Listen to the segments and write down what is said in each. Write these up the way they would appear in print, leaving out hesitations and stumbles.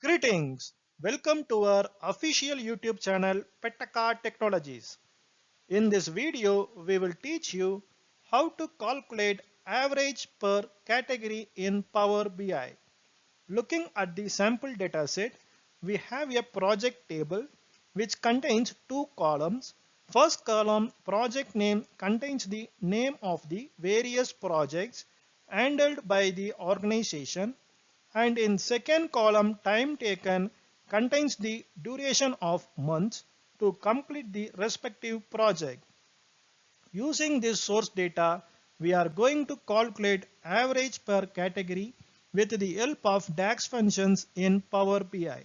Greetings! Welcome to our official YouTube channel Pettaka Technologies. In this video, we will teach you how to calculate average per category in Power BI. Looking at the sample dataset, we have a project table which contains two columns. First column, project name, contains the name of the various projects handled by the organization, and in second column, time taken, contains the duration of months to complete the respective project. Using this source data, we are going to calculate average per category with the help of DAX functions in Power BI.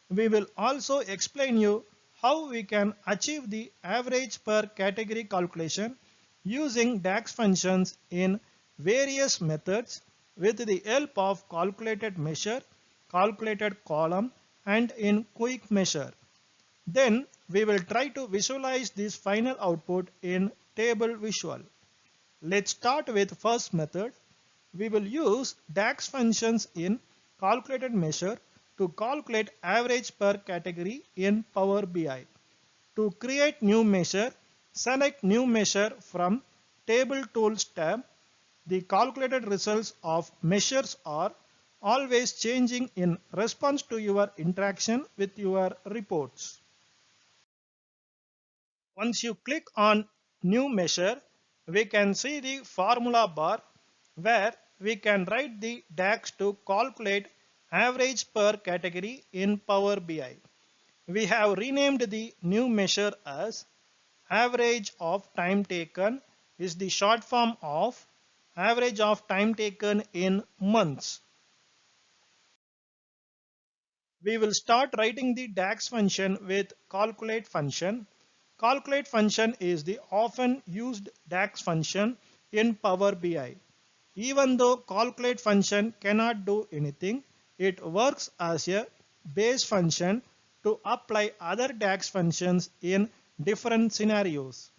We will also explain you how we can achieve the average per category calculation using DAX functions in various methods with the help of calculated measure, calculated column, and in quick measure. Then we will try to visualize this final output in table visual. Let's start with first method. We will use DAX functions in calculated measure to calculate average per category in Power BI. To create new measure, select new measure from Table Tools tab. The calculated results of measures are always changing in response to your interaction with your reports. Once you click on new measure, we can see the formula bar where we can write the DAX to calculate average per category in Power BI. We have renamed the new measure as average of time taken, is the short form of average of time taken in months. We will start writing the DAX function with calculate function. Calculate function is the often used DAX function in Power BI. Even though calculate function cannot do anything, it works as a base function to apply other DAX functions in different scenarios.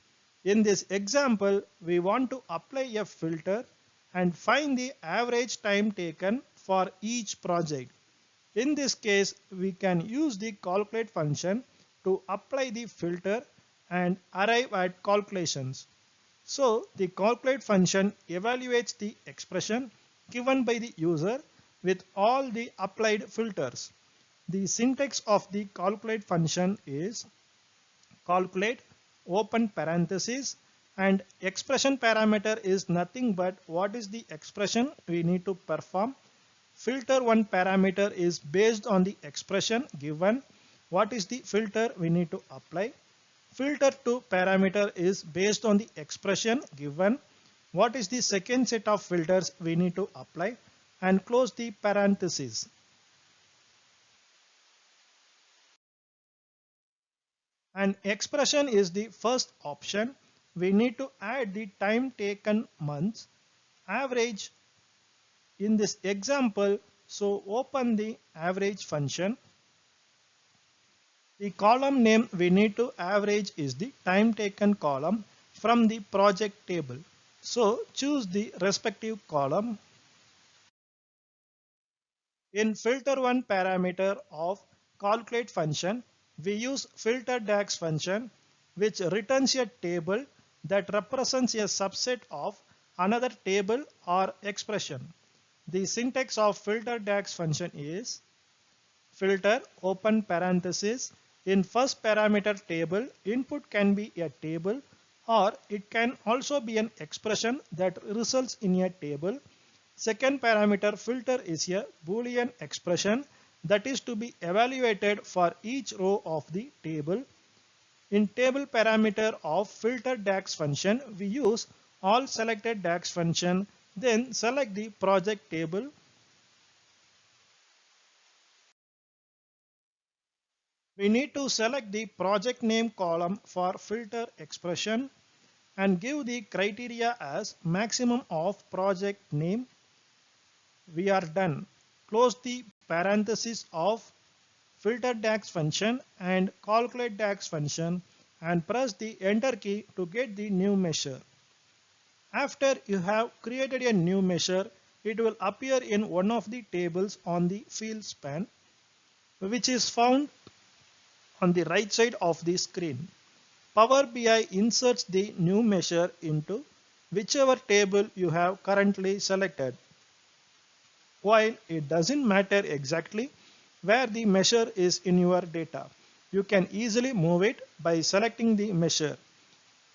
In this example, we want to apply a filter and find the average time taken for each project. In this case, we can use the calculate function to apply the filter and arrive at calculations. So the calculate function evaluates the expression given by the user with all the applied filters. The syntax of the calculate function is calculate, open parenthesis, and expression parameter is nothing but what is the expression we need to perform. Filter one parameter is based on the expression given what is the filter we need to apply. Filter 2 parameter is based on the expression given what is the second set of filters we need to apply, and close the parenthesis. And expression is the first option. We need to add the time taken months average in this example. So open the average function. The column name we need to average is the time taken column from the project table. So choose the respective column. In filter one parameter of calculate function, we use filter DAX function which returns a table that represents a subset of another table or expression. The syntax of filter DAX function is filter open parenthesis. In first parameter table, input can be a table or it can also be an expression that results in a table. Second parameter filter is a Boolean expression that is to be evaluated for each row of the table. In table parameter of filter DAX function, we use all selected DAX function, then select the project table. We need to select the project name column for filter expression and give the criteria as maximum of project name. We are done. Close the parenthesis of filter DAX function and calculate DAX function and press the enter key to get the new measure. After you have created a new measure, it will appear in one of the tables on the fields pane. which is found on the right side of the screen. Power BI inserts the new measure into whichever table you have currently selected. While it doesn't matter exactly where the measure is in your data, you can easily move it by selecting the measure.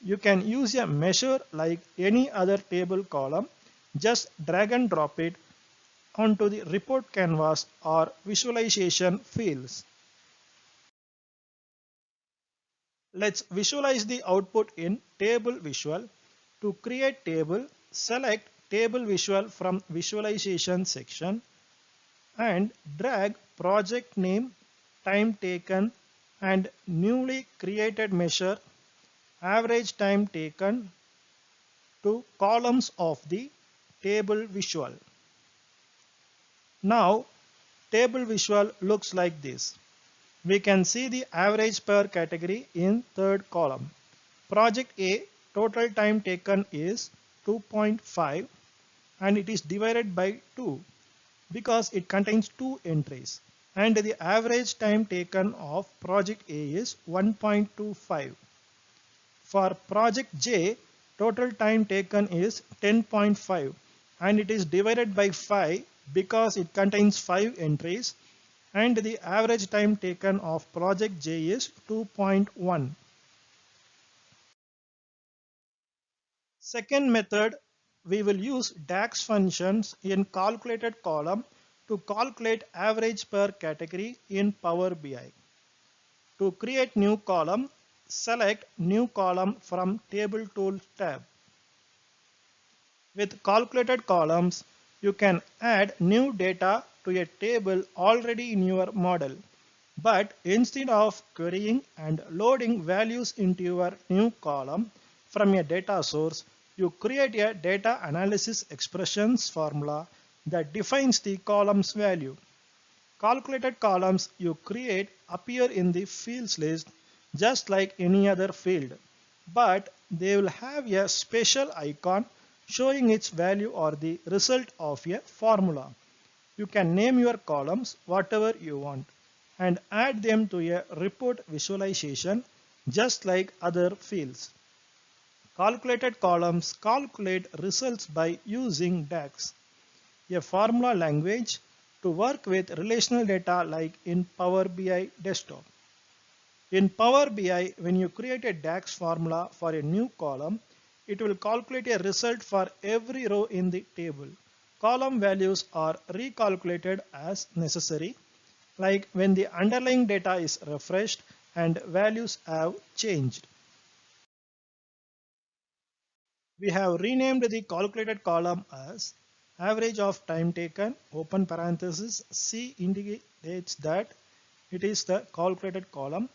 You can use a measure like any other table column. Just drag and drop it onto the report canvas or visualization fields. Let's visualize the output in Table Visual. To create table, select Table Visual from Visualization section and drag project name, time taken, and newly created measure, average time taken to columns of the Table Visual. Now, Table Visual looks like this. We can see the average per category in third column. Project A total time taken is 2.5 and it is divided by 2 because it contains two entries, and the average time taken of project A is 1.25. For project J, total time taken is 10.5 and it is divided by 5 because it contains 5 entries, and the average time taken of project J is 2.1. Second method, we will use DAX functions in calculated column to calculate average per category in Power BI. To create new column, select New Column from Table Tools tab. With calculated columns, you can add new data to a table already in your model. But instead of querying and loading values into your new column from a data source, you create a data analysis expressions formula that defines the column's value. Calculated columns you create appear in the fields list just like any other field, but they will have a special icon showing its value or the result of a formula. You can name your columns whatever you want and add them to a report visualization just like other fields. Calculated columns calculate results by using DAX, a formula language to work with relational data like in Power BI Desktop. In Power BI, when you create a DAX formula for a new column, it will calculate a result for every row in the table. Column values are recalculated as necessary, like when the underlying data is refreshed and values have changed. We have renamed the calculated column as average of time taken, open parenthesis. C indicates that it is the calculated column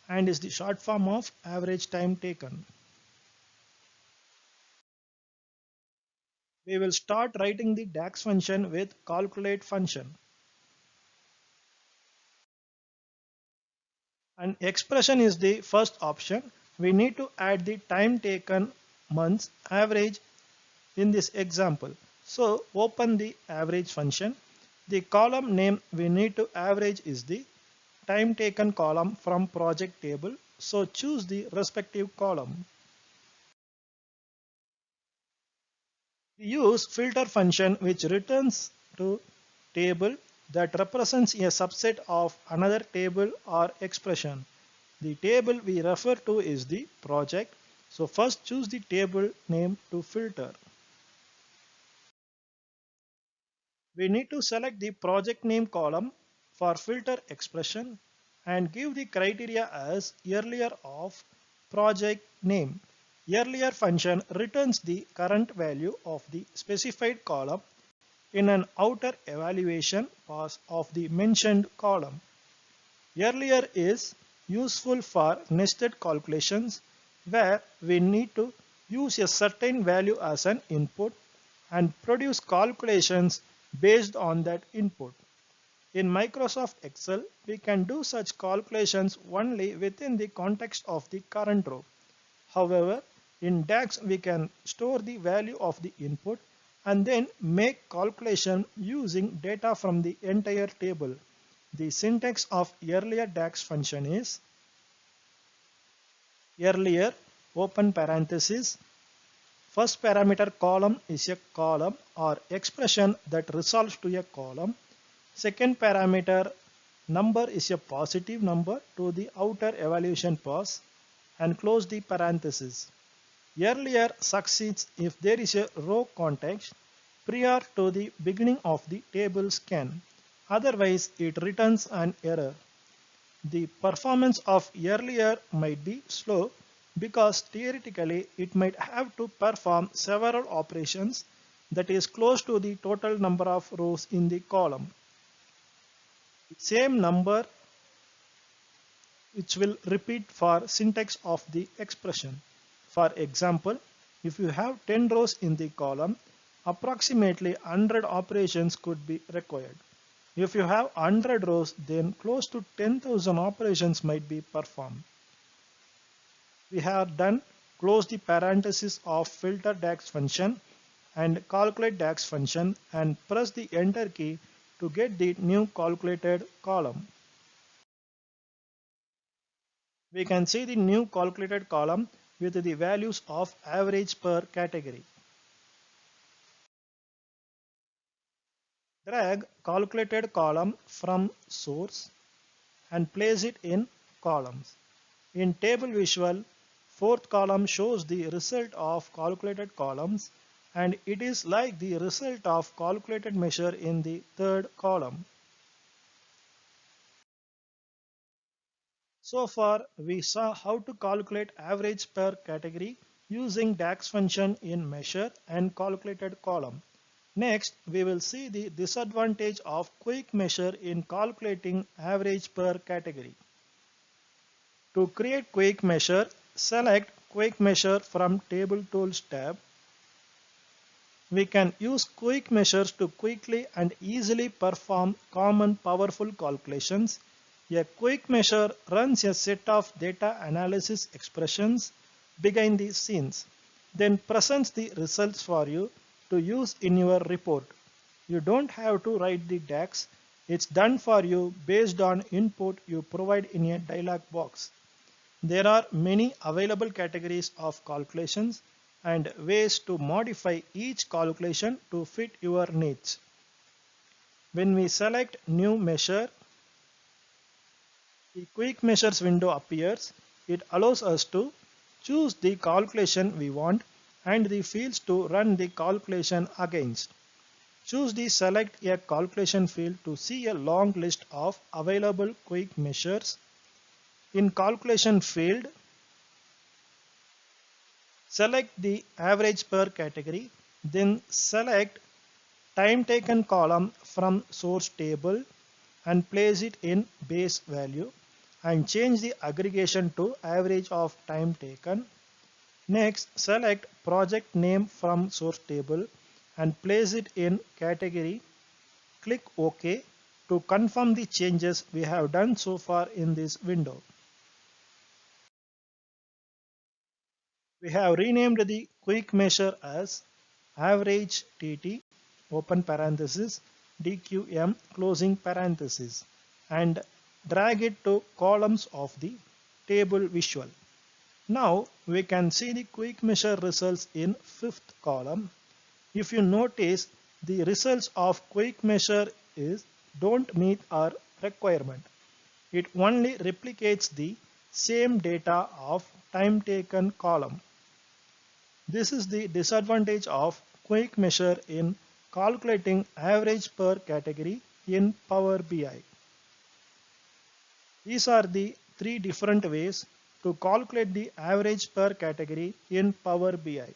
and is the short form of average time taken. We will start writing the DAX function with calculate function. An expression is the first option. We need to add the time taken months average in this example. So open the average function. The column name we need to average is the time taken column from project table. So choose the respective column. We use filter function which returns to table that represents a subset of another table or expression. The table we refer to is the project. So first choose the table name to filter. We need to select the project name column for filter expression and give the criteria as earlier of project name. Earlier function returns the current value of the specified column in an outer evaluation pass of the mentioned column. Earlier is useful for nested calculations where we need to use a certain value as an input and produce calculations based on that input. In Microsoft Excel, we can do such calculations only within the context of the current row. However, in DAX, we can store the value of the input and then make calculation using data from the entire table. The syntax of earlier DAX function is earlier open parenthesis. First parameter column is a column or expression that resolves to a column. Second parameter number is a positive number to the outer evaluation pass and close the parenthesis. Earlier succeeds if there is a row context prior to the beginning of the table scan. Otherwise, it returns an error. The performance of earlier might be slow because theoretically it might have to perform several operations that is close to the total number of rows in the column. Same number which will repeat for syntax of the expression. For example, if you have 10 rows in the column, approximately 100 operations could be required. If you have 100 rows, then close to 10,000 operations might be performed. We have done close the parenthesis of filter DAX function and calculate DAX function and press the enter key to get the new calculated column. We can see the new calculated column with the values of average per category. Drag calculated column from source and place it in columns. In table visual, fourth column shows the result of calculated columns and it is like the result of calculated measure in the third column. So far, we saw how to calculate average per category using DAX function in measure and calculated column. Next, we will see the disadvantage of quick measure in calculating average per category. To create quick measure, select quick measure from table tools tab. We can use quick measures to quickly and easily perform common powerful calculations. A quick measure runs a set of data analysis expressions behind the scenes, then presents the results for you to use in your report. You don't have to write the DAX. It's done for you based on input you provide in a dialog box. There are many available categories of calculations and ways to modify each calculation to fit your needs. When we select new measure, the quick measures window appears. It allows us to choose the calculation we want and the fields to run the calculation against. Choose the select a calculation field to see a long list of available quick measures. In calculation field, select the average per category, then select time taken column from source table and place it in base value and change the aggregation to average of time taken. Next, select project name from source table and place it in category. Click OK to confirm the changes we have done so far in this window. We have renamed the quick measure as average TT open parenthesis DQM closing parenthesis and drag it to columns of the table visual. Now we can see the quick measure results in fifth column. If you notice, the results of quick measure don't meet our requirement. It only replicates the same data of time taken column. This is the disadvantage of quick measure in calculating average per category in Power BI. These are the three different ways to calculate the average per category in Power BI.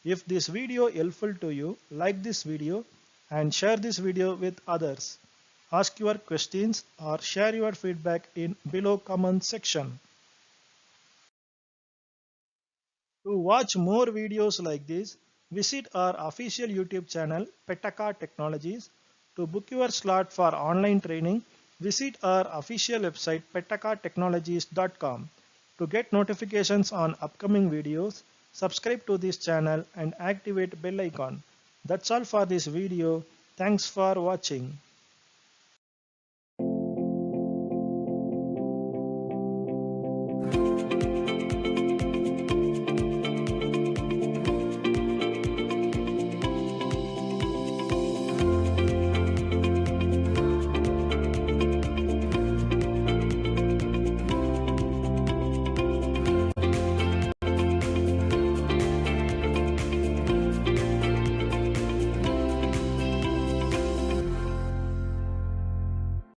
If this video helpful to you, like this video and share this video with others. Ask your questions or share your feedback in below comment section. To watch more videos like this, visit our official YouTube channel Pettaka Technologies. To book your slot for online training, visit our official website pettakatechnologies.com. To get notifications on upcoming videos, subscribe to this channel and activate bell icon. That's all for this video. Thanks for watching.